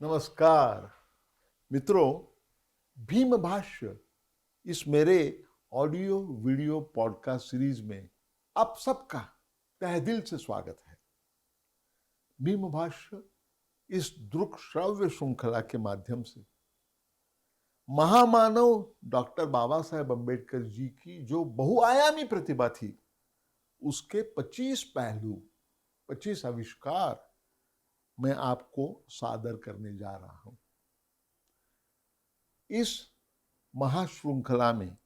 नमस्कार मित्रों, भीम भाष्य इस मेरे ऑडियो वीडियो पॉडकास्ट सीरीज में आप सबका तहे दिल से स्वागत है। भीम भाष्य इस दृक श्रव्य श्रृंखला के माध्यम से महामानव डॉक्टर बाबा साहेब अम्बेडकर जी की जो बहुआयामी प्रतिभा थी, उसके 25 पहलू, 25 आविष्कार मैं आपको सादर करने जा रहा हूं। इस महाश्रृंखला में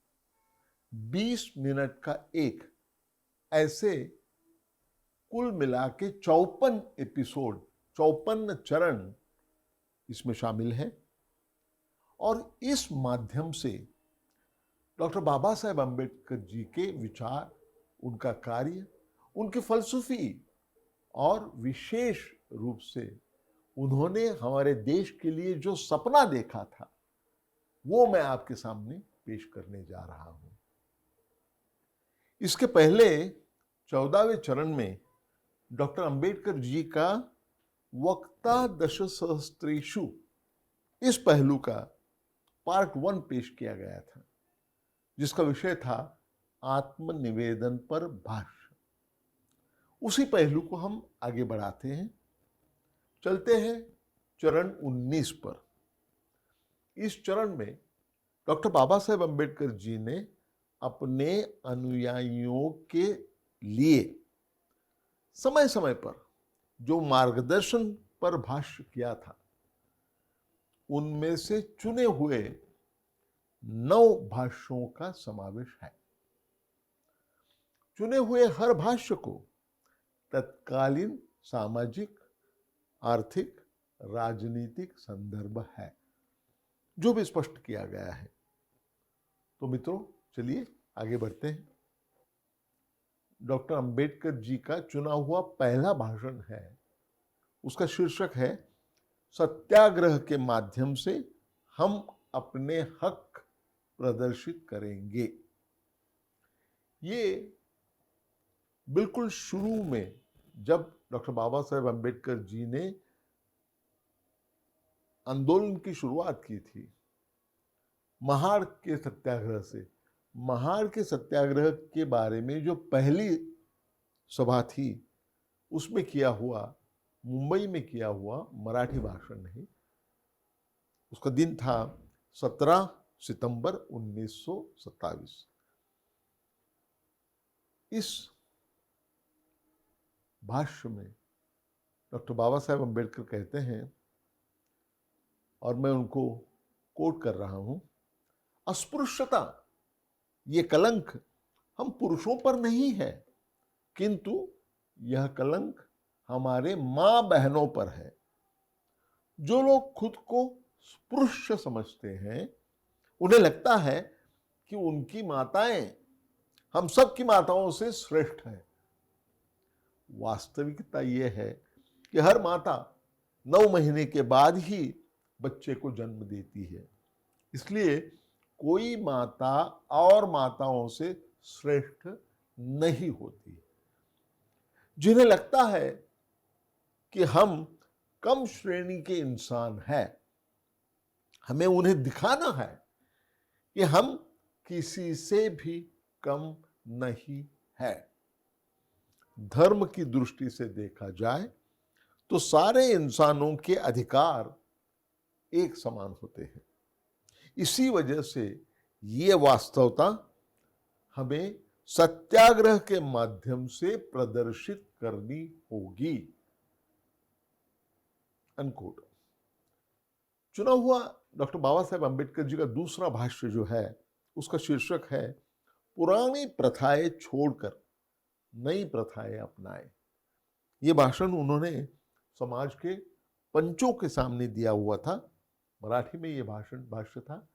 20 मिनट का एक ऐसे कुल मिला के 54 एपिसोड, 54 चरण इसमें शामिल है और इस माध्यम से डॉक्टर बाबा साहेब अम्बेडकर जी के विचार, उनका कार्य, उनकी फलसफी और विशेष रूप से उन्होंने हमारे देश के लिए जो सपना देखा था, वो मैं आपके सामने पेश करने जा रहा हूं। इसके पहले 14वें चरण में डॉक्टर अंबेडकर जी का वक्ता दशसहस्त्रेषु इस पहलू का पार्ट 1 पेश किया गया था, जिसका विषय था आत्मनिवेदन पर भाष्य। उसी पहलू को हम आगे बढ़ाते हैं, चलते हैं चरण 19 पर। इस चरण में डॉक्टर बाबा साहेब अम्बेडकर जी ने अपने अनुयायियों के लिए समय समय पर जो मार्गदर्शन पर भाष्य किया था, उनमें से चुने हुए 9 भाष्यों का समावेश है। चुने हुए हर भाष्य को तत्कालीन सामाजिक, आर्थिक, राजनीतिक संदर्भ है, जो भी स्पष्ट किया गया है। तो मित्रों, चलिए आगे बढ़ते हैं। डॉक्टर अंबेडकर जी का चुना हुआ पहला भाषण है, उसका शीर्षक है सत्याग्रह के माध्यम से हम अपने हक प्रदर्शित करेंगे। ये बिल्कुल शुरू में जब डॉक्टर बाबा साहेब अम्बेडकर जी ने आंदोलन की शुरुआत की थी, महाड़ के सत्याग्रह से, महाड़ के सत्याग्रह के बारे में जो पहली सभा थी, उसमें किया हुआ, मुंबई में किया हुआ मराठी भाषण नहीं, उसका दिन था 17 सितंबर 1927। इस भाष्य में डॉक्टर बाबा साहेब अम्बेडकर कहते हैं, और मैं उनको कोट कर रहा हूं, अस्पृश्यता ये कलंक हम पुरुषों पर नहीं है, किंतु यह कलंक हमारे मां बहनों पर है। जो लोग खुद को स्पृश्य समझते हैं, उन्हें लगता है कि उनकी माताएं हम सब की माताओं से श्रेष्ठ हैं। वास्तविकता यह है कि हर माता 9 महीने के बाद ही बच्चे को जन्म देती है। इसलिए कोई माता और माताओं से श्रेष्ठ नहीं होती। जिन्हें लगता है कि हम कम श्रेणी के इंसान हैं, हमें उन्हें दिखाना है कि हम किसी से भी कम नहीं है। धर्म की दृष्टि से देखा जाए तो सारे इंसानों के अधिकार एक समान होते हैं। इसी वजह से ये वास्तवता हमें सत्याग्रह के माध्यम से प्रदर्शित करनी होगी। अनकोट। चुना हुआ डॉक्टर बाबा साहेब अम्बेडकर जी का दूसरा भाष्य जो है, उसका शीर्षक है पुरानी प्रथाएं छोड़कर नई प्रथाएं अपनाएं। ये भाषण उन्होंने समाज के पंचों के सामने दिया हुआ था। मराठी में ये भाष्य था,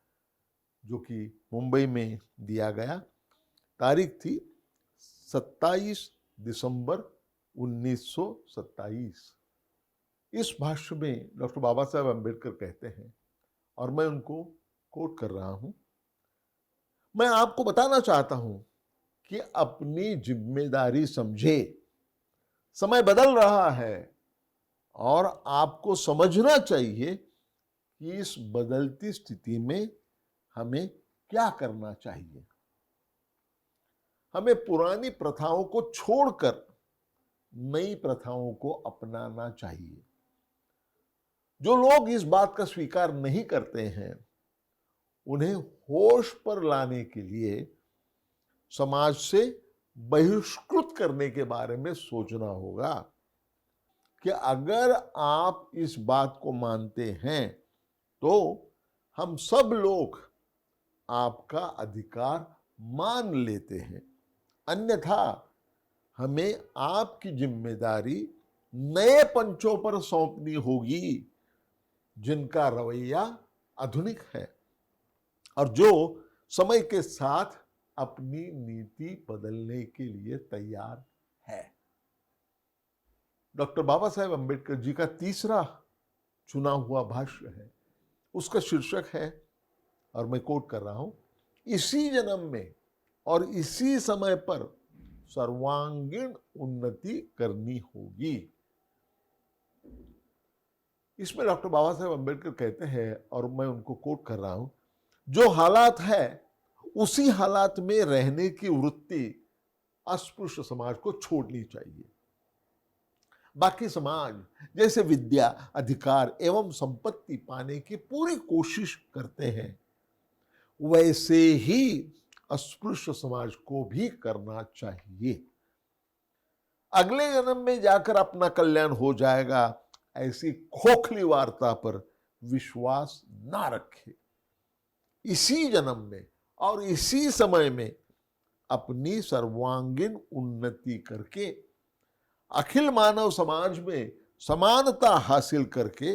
जो कि मुंबई में दिया गया। तारीख थी 27 दिसंबर 1927। इस भाष्य में डॉक्टर बाबा साहेब अम्बेडकर कहते हैं, और मैं उनको कोट कर रहा हूं, मैं आपको बताना चाहता हूं कि अपनी जिम्मेदारी समझे। समय बदल रहा है और आपको समझना चाहिए कि इस बदलती स्थिति में हमें क्या करना चाहिए। हमें पुरानी प्रथाओं को छोड़कर नई प्रथाओं को अपनाना चाहिए। जो लोग इस बात का स्वीकार नहीं करते हैं, उन्हें होश पर लाने के लिए समाज से बहिष्कृत करने के बारे में सोचना होगा कि अगर आप इस बात को मानते हैं तो हम सब लोग आपका अधिकार मान लेते हैं, अन्यथा हमें आपकी जिम्मेदारी नए पंचों पर सौंपनी होगी जिनका रवैया आधुनिक है और जो समय के साथ अपनी नीति बदलने के लिए तैयार है। डॉक्टर बाबा साहेब अम्बेडकर जी का तीसरा चुना हुआ भाष्य है, उसका शीर्षक है, और मैं कोट कर रहा हूं, इसी जन्म में और इसी समय पर सर्वांगीण उन्नति करनी होगी। इसमें डॉक्टर बाबा साहेब अम्बेडकर कहते हैं, और मैं उनको कोट कर रहा हूं, जो हालात है उसी हालात में रहने की वृत्ति अस्पृश्य समाज को छोड़नी चाहिए। बाकी समाज जैसे विद्या, अधिकार एवं संपत्ति पाने की पूरी कोशिश करते हैं, वैसे ही अस्पृश्य समाज को भी करना चाहिए। अगले जन्म में जाकर अपना कल्याण हो जाएगा, ऐसी खोखली वार्ता पर विश्वास ना रखे। इसी जन्म में और इसी समय में अपनी सर्वांगीण उन्नति करके अखिल मानव समाज में समानता हासिल करके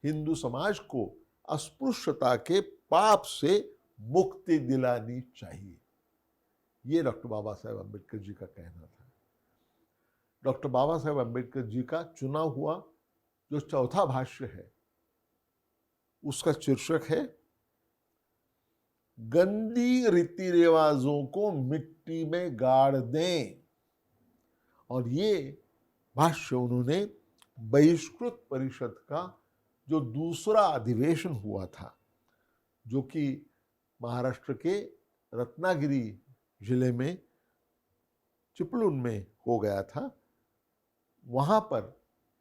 हिंदू समाज को अस्पृश्यता के पाप से मुक्ति दिलानी चाहिए। ये डॉक्टर बाबा साहेब अम्बेडकर जी का कहना था। डॉक्टर बाबा साहेब अम्बेडकर जी का चुना हुआ जो चौथा भाष्य है, उसका शीर्षक है, गंदी रीति रिवाजों को मिट्टी में गाड़ दें। और ये भाष्य उन्होंने बहिष्कृत परिषद का जो दूसरा अधिवेशन हुआ था, जो कि महाराष्ट्र के रत्नागिरी जिले में चिपळूण में हो गया था, वहां पर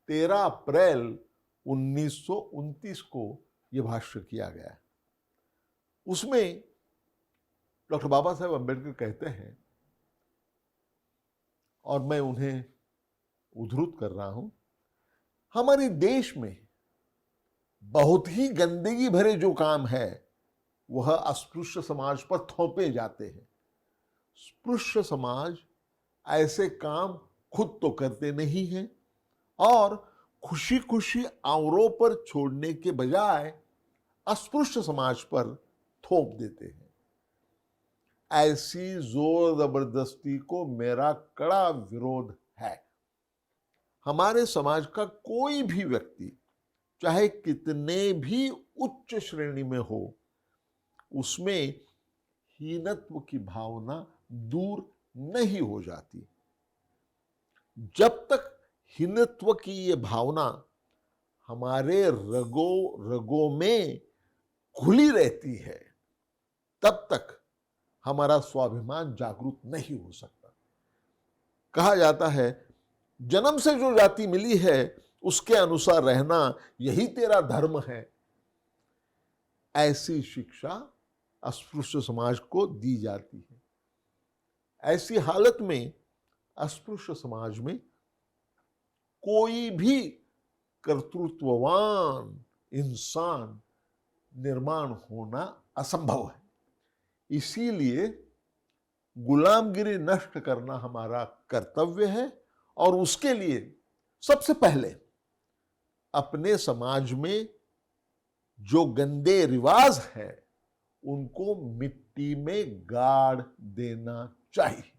13 अप्रैल 1929 को यह भाष्य किया गया। उसमें डॉक्टर बाबा साहेब अम्बेडकर कहते हैं, और मैं उन्हें उद्धृत कर रहा हूं, हमारे देश में बहुत ही गंदगी भरे जो काम है वह अस्पृश्य समाज पर थोपे जाते हैं। स्पृश्य समाज ऐसे काम खुद तो करते नहीं हैं और खुशी खुशी औरों पर छोड़ने के बजाय अस्पृश्य समाज पर थोप देते हैं। ऐसी जोर जबरदस्ती को मेरा कड़ा विरोध है। हमारे समाज का कोई भी व्यक्ति चाहे कितने भी उच्च श्रेणी में हो, उसमें हीनत्व की भावना दूर नहीं हो जाती। जब तक हीनत्व की ये भावना हमारे रगों रगों में घुली रहती है, तब तक हमारा स्वाभिमान जागरूक नहीं हो सकता। कहा जाता है, जन्म से जो जाति मिली है उसके अनुसार रहना यही तेरा धर्म है। ऐसी शिक्षा अस्पृश्य समाज को दी जाती है। ऐसी हालत में अस्पृश्य समाज में कोई भी कर्तृत्ववान इंसान निर्माण होना असंभव है। इसीलिए गुलामगिरी नष्ट करना हमारा कर्तव्य है और उसके लिए सबसे पहले अपने समाज में जो गंदे रिवाज है उनको मिट्टी में गाड़ देना चाहिए।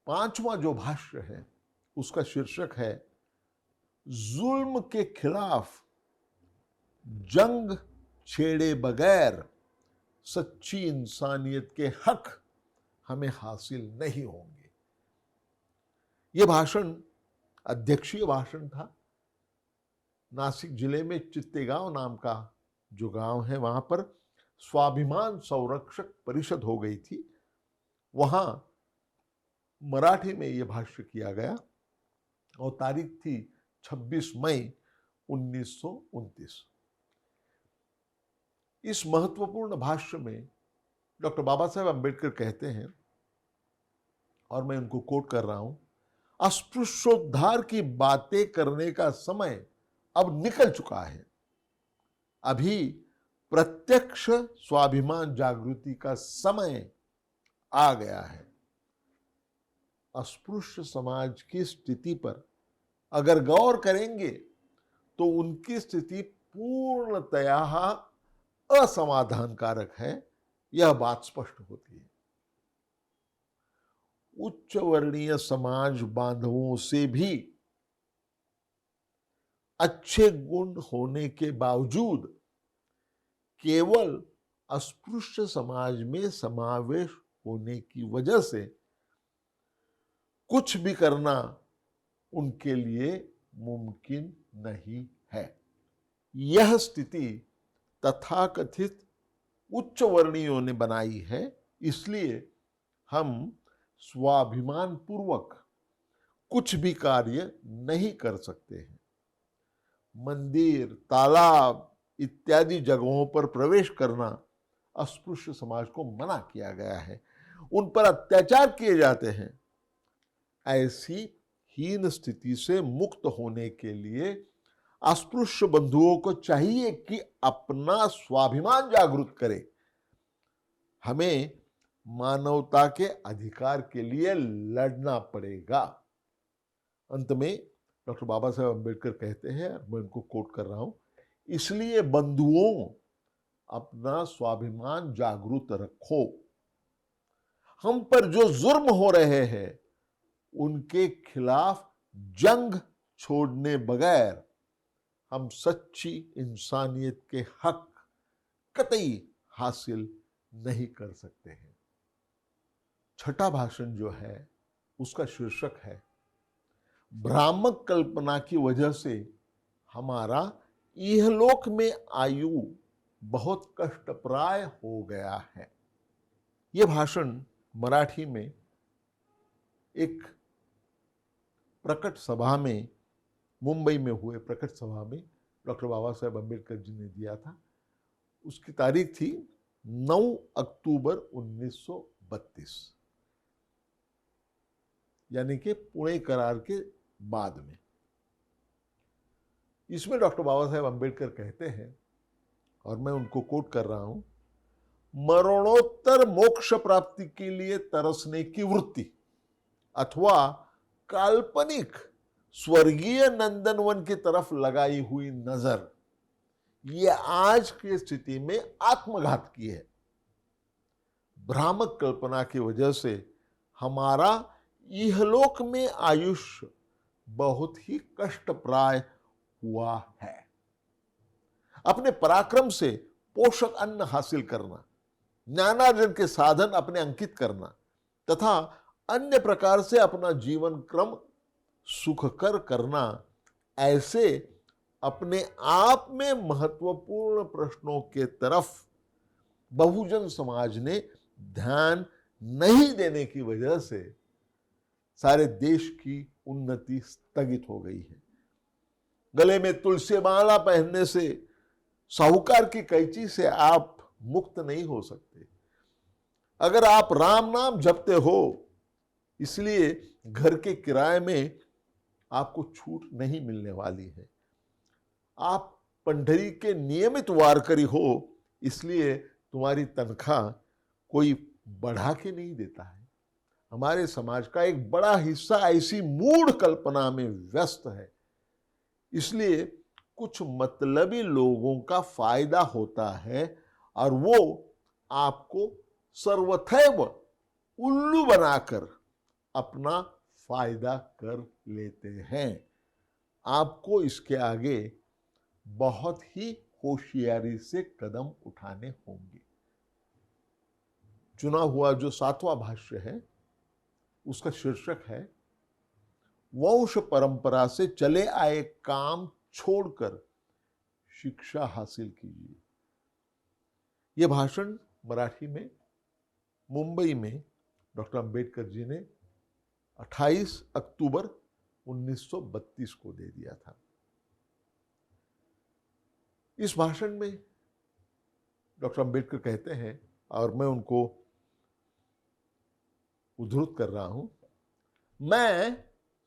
पांचवा जो भाष्य है उसका शीर्षक है, जुल्म के खिलाफ जंग छेड़े बगैर सच्ची इंसानियत के हक हमें हासिल नहीं होंगे। यह भाषण अध्यक्षीय भाषण था। नासिक जिले में चित्तेगांव नाम का जो गांव है, वहां पर स्वाभिमान संरक्षक परिषद हो गई थी। वहां मराठी में यह भाष्य किया गया और तारीख थी 26 मई 1929। इस महत्वपूर्ण भाष्य में डॉक्टर बाबा साहेब अम्बेडकर कहते हैं, और मैं उनको कोट कर रहा हूं, अस्पृश्योद्धार की बातें करने का समय अब निकल चुका है। अभी प्रत्यक्ष स्वाभिमान जागृति का समय आ गया है। अस्पृश्य समाज की स्थिति पर अगर गौर करेंगे तो उनकी स्थिति पूर्णतया असमाधानकारक है, यह बात स्पष्ट होती है। उच्च वर्णीय समाज बांधवों से भी अच्छे गुण होने के बावजूद केवल अस्पृश्य समाज में समावेश होने की वजह से कुछ भी करना उनके लिए मुमकिन नहीं है। यह स्थिति तथाकथित उच्च वर्णीयों ने बनाई है, इसलिए हम स्वाभिमान पूर्वक कुछ भी कार्य नहीं कर सकते हैं। मंदिर, तालाब इत्यादि जगहों पर प्रवेश करना अस्पृश्य समाज को मना किया गया है। उन पर अत्याचार किए जाते हैं। ऐसी हीन स्थिति से मुक्त होने के लिए अस्पृश्य बंधुओं को चाहिए कि अपना स्वाभिमान जागृत करे। हमें मानवता के अधिकार के लिए लड़ना पड़ेगा। अंत में डॉक्टर बाबा साहेब अम्बेडकर कहते हैं, मैं उनको कोट कर रहा हूं, इसलिए बंधुओं अपना स्वाभिमान जागृत रखो। हम पर जो जुर्म हो रहे हैं उनके खिलाफ जंग छोड़ने बगैर हम सच्ची इंसानियत के हक कतई हासिल नहीं कर सकते हैं। छठा भाषण जो है उसका शीर्षक है, भ्रामक कल्पना की वजह से हमारा इहलोक में आयु बहुत कष्टप्राय हो गया है। यह भाषण मराठी में एक प्रकट सभा में, मुंबई में हुए प्रकट सभा में डॉक्टर बाबा साहेब अम्बेडकर जी ने दिया था। उसकी तारीख थी 9 अक्टूबर 1932, यानी कि पुणे करार के बाद में। इसमें डॉक्टर बाबा साहेब अम्बेडकर कहते हैं, और मैं उनको कोट कर रहा हूं, मरणोत्तर मोक्ष प्राप्ति के लिए तरसने की वृत्ति अथवा काल्पनिक स्वर्गीय नंदनवन की तरफ लगाई हुई नजर, यह आज की स्थिति में आत्मघात की है। भ्रामक कल्पना की वजह से हमारा इहलोक में आयुष्य बहुत ही कष्टप्राय हुआ है। अपने पराक्रम से पोषक अन्न हासिल करना, ज्ञानार्जन के साधन अपने अंकित करना तथा अन्य प्रकार से अपना जीवन क्रम सुखकर करना, ऐसे अपने आप में महत्वपूर्ण प्रश्नों के तरफ बहुजन समाज ने ध्यान नहीं देने की वजह से सारे देश की उन्नति स्थगित हो गई है। गले में तुलसी माला पहनने से, साहूकार की कैंची से आप मुक्त नहीं हो सकते। अगर आप राम नाम जपते हो, इसलिए घर के किराए में आपको छूट नहीं मिलने वाली है। आप पंढरी के नियमित वारकरी हो, इसलिए तुम्हारी तनख्वाह कोई बढ़ा के नहीं देता है। हमारे समाज का एक बड़ा हिस्सा ऐसी मूढ़ कल्पना में व्यस्त है, इसलिए कुछ मतलबी लोगों का फायदा होता है और वो आपको सर्वथैव उल्लू बनाकर अपना फायदा कर लेते हैं। आपको इसके आगे बहुत ही होशियारी से कदम उठाने होंगे। चुना हुआ जो 7वां भाष्य है उसका शीर्षक है, वंश परंपरा से चले आए काम छोड़कर शिक्षा हासिल कीजिए। यह भाषण मराठी में मुंबई में डॉक्टर अंबेडकर जी ने 28 अक्टूबर 1932 को दे दिया था। इस भाषण में डॉक्टर अंबेडकर कहते हैं, और मैं उनको उद्धृत कर रहा हूं, मैं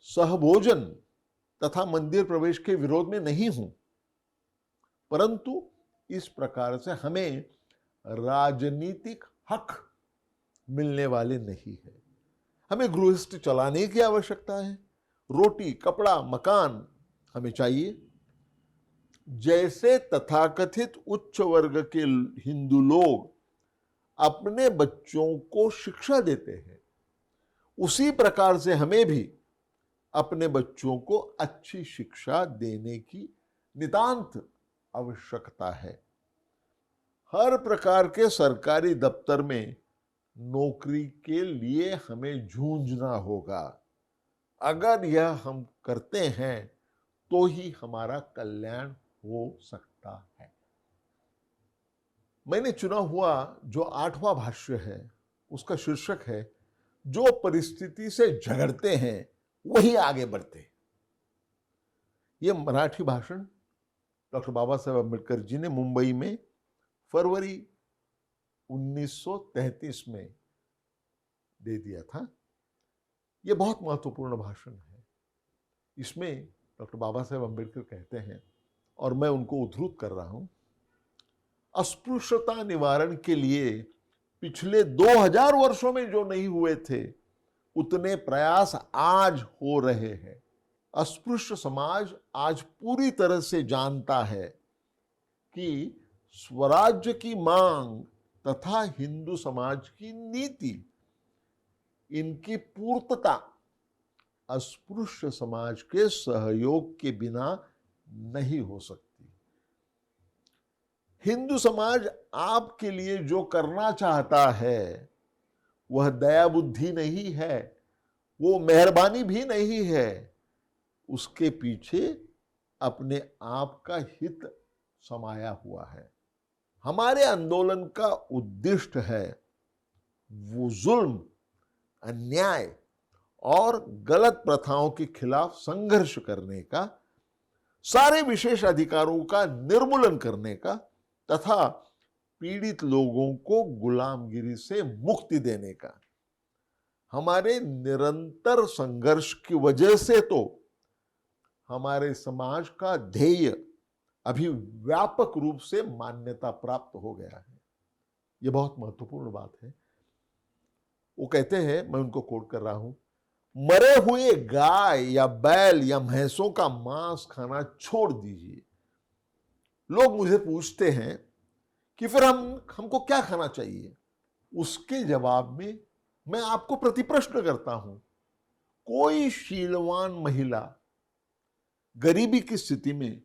सहभोजन तथा मंदिर प्रवेश के विरोध में नहीं हूं, परंतु इस प्रकार से हमें राजनीतिक हक मिलने वाले नहीं है। हमें गृहस्थी चलाने की आवश्यकता है, रोटी कपड़ा मकान हमें चाहिए। जैसे तथाकथित उच्च वर्ग के हिंदू लोग अपने बच्चों को शिक्षा देते हैं, उसी प्रकार से हमें भी अपने बच्चों को अच्छी शिक्षा देने की नितांत आवश्यकता है। हर प्रकार के सरकारी दफ्तर में नौकरी के लिए हमें जूझना होगा। अगर यह हम करते हैं तो ही हमारा कल्याण हो सकता है। मैंने चुना हुआ जो 8वां भाष्य है, उसका शीर्षक है, जो परिस्थिति से झगड़ते हैं वही आगे बढ़ते। यह मराठी भाषण डॉक्टर बाबा साहेब अम्बेडकर जी ने मुंबई में फरवरी 1933 में दे दिया था। यह बहुत महत्वपूर्ण भाषण है। इसमें डॉक्टर बाबा साहेब अम्बेडकर कहते हैं, और मैं उनको उद्धृत कर रहा हूं, अस्पृश्यता निवारण के लिए पिछले 2000 वर्षों में जो नहीं हुए थे उतने प्रयास आज हो रहे हैं। अस्पृश्य समाज आज पूरी तरह से जानता है कि स्वराज्य की मांग तथा हिंदू समाज की नीति, इनकी पूर्तता अस्पृश्य समाज के सहयोग के बिना नहीं हो सकती। हिंदू समाज आपके लिए जो करना चाहता है वह दया बुद्धि नहीं है, वो मेहरबानी भी नहीं है, उसके पीछे अपने आप का हित समाया हुआ है। हमारे आंदोलन का उद्देश्य है वो जुल्म, अन्याय और गलत प्रथाओं के खिलाफ संघर्ष करने का, सारे विशेष अधिकारों का निर्मूलन करने का तथा पीड़ित लोगों को गुलामगिरी से मुक्ति देने का। हमारे निरंतर संघर्ष की वजह से तो हमारे समाज का ध्येय अभी व्यापक रूप से मान्यता प्राप्त हो गया है। यह बहुत महत्वपूर्ण बात है। वो कहते हैं, मैं उनको कोट कर रहा हूं, मरे हुए गाय या बैल या भैंसों का मांस खाना छोड़ दीजिए। लोग मुझे पूछते हैं कि फिर हमको क्या खाना चाहिए। उसके जवाब में मैं आपको प्रतिप्रश्न करता हूं, कोई शीलवान महिला गरीबी की स्थिति में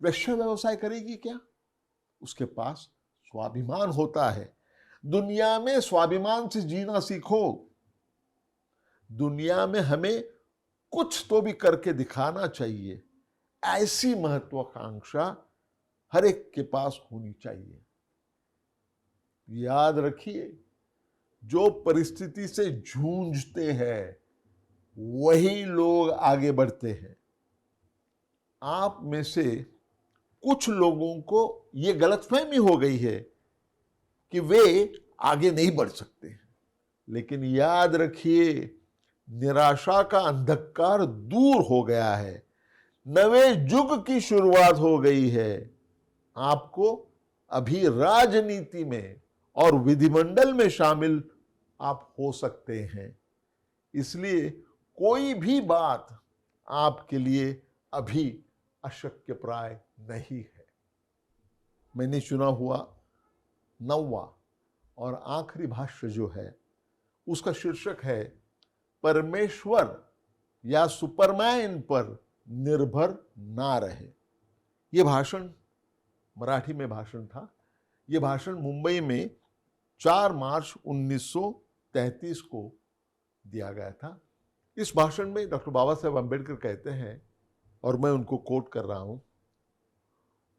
वैश्य व्यवसाय करेगी क्या? उसके पास स्वाभिमान होता है। दुनिया में स्वाभिमान से जीना सीखो। दुनिया में हमें कुछ तो भी करके दिखाना चाहिए, ऐसी महत्वाकांक्षा हर एक के पास होनी चाहिए। याद रखिए, जो परिस्थिति से जूझते हैं वही लोग आगे बढ़ते हैं। आप में से कुछ लोगों को यह गलतफहमी हो गई है कि वे आगे नहीं बढ़ सकते, लेकिन याद रखिए, निराशा का अंधकार दूर हो गया है, नवे युग की शुरुआत हो गई है। आपको अभी राजनीति में और विधिमंडल में शामिल आप हो सकते हैं, इसलिए कोई भी बात आपके लिए अभी अशक्य प्राय नहीं है। मैंने चुना हुआ 9वां और आखिरी भाष्य जो है उसका शीर्षक है, परमेश्वर या सुपरमैन पर निर्भर ना रहे। यह भाषण मराठी में भाषण था। यह भाषण मुंबई में 4 मार्च 1933 को दिया गया था। इस भाषण में डॉक्टर बाबा साहेब अम्बेडकर कहते हैं, और मैं उनको कोट कर रहा हूं,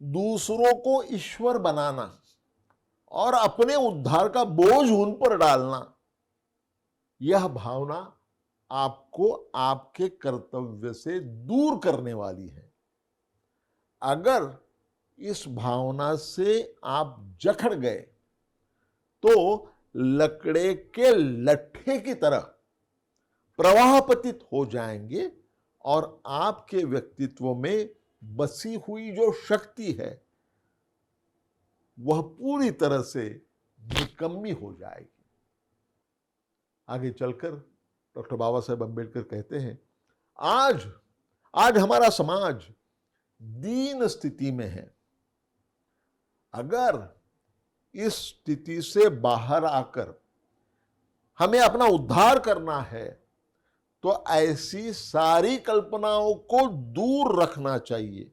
दूसरों को ईश्वर बनाना और अपने उद्धार का बोझ उन पर डालना, यह भावना आपको आपके कर्तव्य से दूर करने वाली है। अगर इस भावना से आप जकड़ गए तो लकड़े के लट्ठे की तरह प्रवाह पतित हो जाएंगे और आपके व्यक्तित्व में बसी हुई जो शक्ति है वह पूरी तरह से निकम्मी हो जाएगी। आगे चलकर डॉक्टर बाबा साहेब अम्बेडकर कहते हैं, आज हमारा समाज दीन स्थिति में है। अगर इस स्थिति से बाहर आकर हमें अपना उद्धार करना है तो ऐसी सारी कल्पनाओं को दूर रखना चाहिए।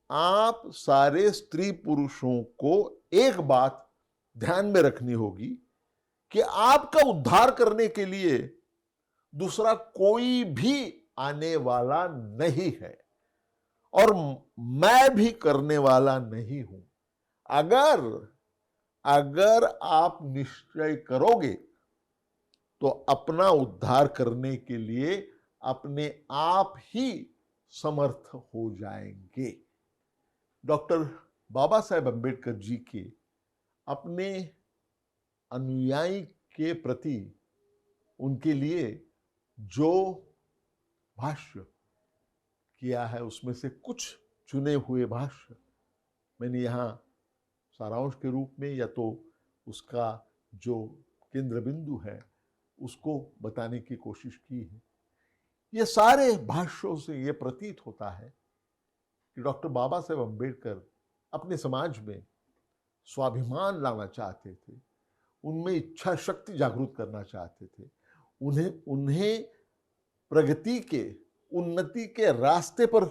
आप सारे स्त्री पुरुषों को एक बात ध्यान में रखनी होगी कि आपका उद्धार करने के लिए दूसरा कोई भी आने वाला नहीं है और मैं भी करने वाला नहीं हूं। अगर आप निश्चय करोगे तो अपना उद्धार करने के लिए अपने आप ही समर्थ हो जाएंगे। डॉक्टर बाबा साहेब अम्बेडकर जी के अपने अनुयायी के प्रति उनके लिए जो भाष्य किया है उसमें से कुछ चुने हुए भाष्य मैंने यहाँ सारांश के रूप में या तो उसका जो केंद्र बिंदु है उसको बताने की कोशिश की है। ये सारे भाष्यों से ये प्रतीत होता है कि डॉक्टर बाबा साहेब अम्बेडकर अपने समाज में स्वाभिमान लाना चाहते थे, उनमें इच्छा शक्ति जागृत करना चाहते थे, उन्हें प्रगति के उन्नति के रास्ते पर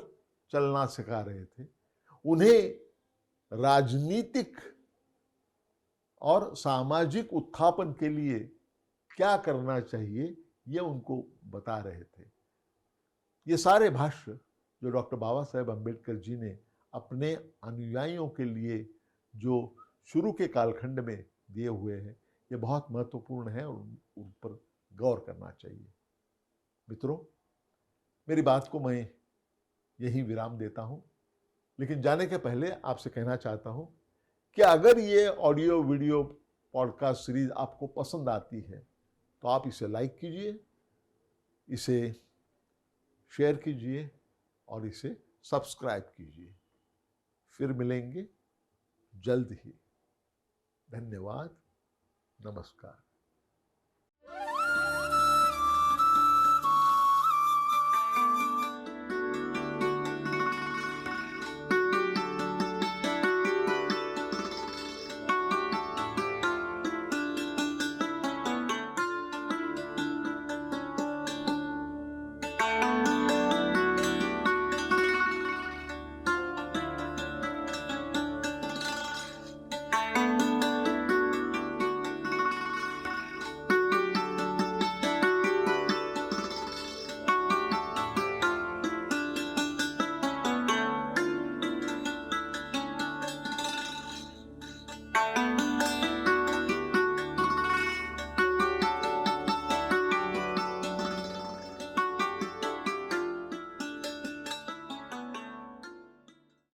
चलना सिखा रहे थे, उन्हें राजनीतिक और सामाजिक उत्थापन के लिए क्या करना चाहिए ये उनको बता रहे थे। ये सारे भाष्य जो डॉक्टर बाबा साहेब अम्बेडकर जी ने अपने अनुयायियों के लिए जो शुरू के कालखंड में दिए हुए हैं ये बहुत महत्वपूर्ण है और उन पर गौर करना चाहिए। मित्रों, मेरी बात को मैं यही विराम देता हूं, लेकिन जाने के पहले आपसे कहना चाहता हूं कि अगर ये ऑडियो वीडियो पॉडकास्ट सीरीज आपको पसंद आती है तो आप इसे लाइक कीजिए, इसे शेयर कीजिए और इसे सब्सक्राइब कीजिए। फिर मिलेंगे जल्द ही। धन्यवाद। नमस्कार।